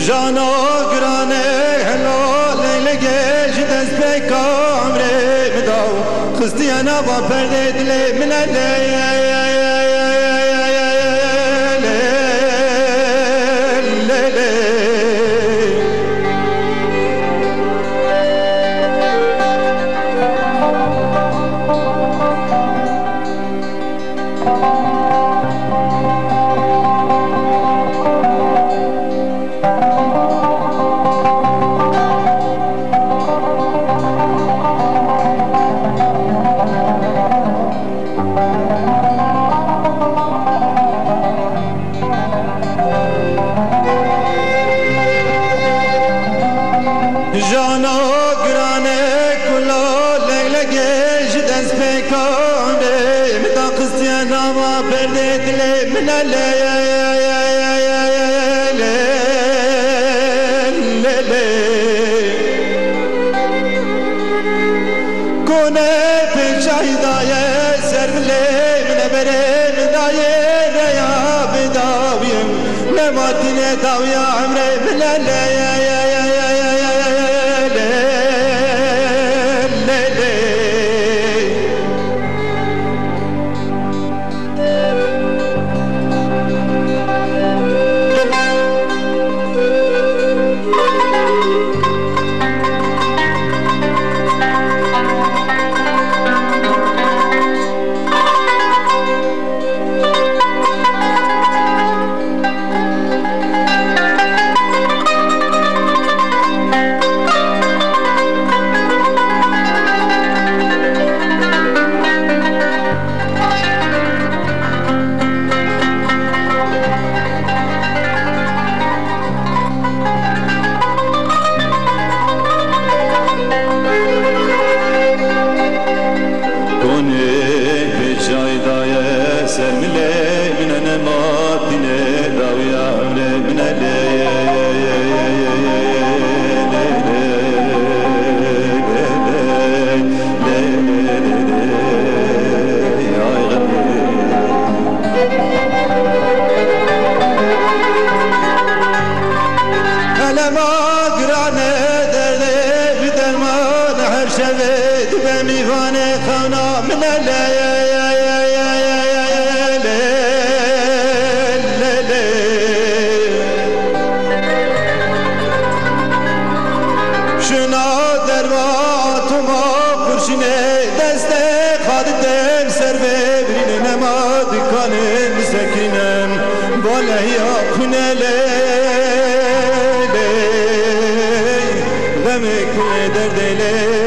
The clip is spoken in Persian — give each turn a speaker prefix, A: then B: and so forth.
A: جانا گرانه هلال لگه جدز به کامره مداو خستیانا با پرده دل من جانا گرانه کلا لگه جدز به کامره مدا قصدیانا ما پرده دل من کنه پیچای دایه سر بله من بره مدایه ریا بداویم نماتین داویا عمره من شنا دروات ما پرشینه دست خادم سر ببرین نماد کنم سکینم بالهیا کنه لی غم کنه درد لی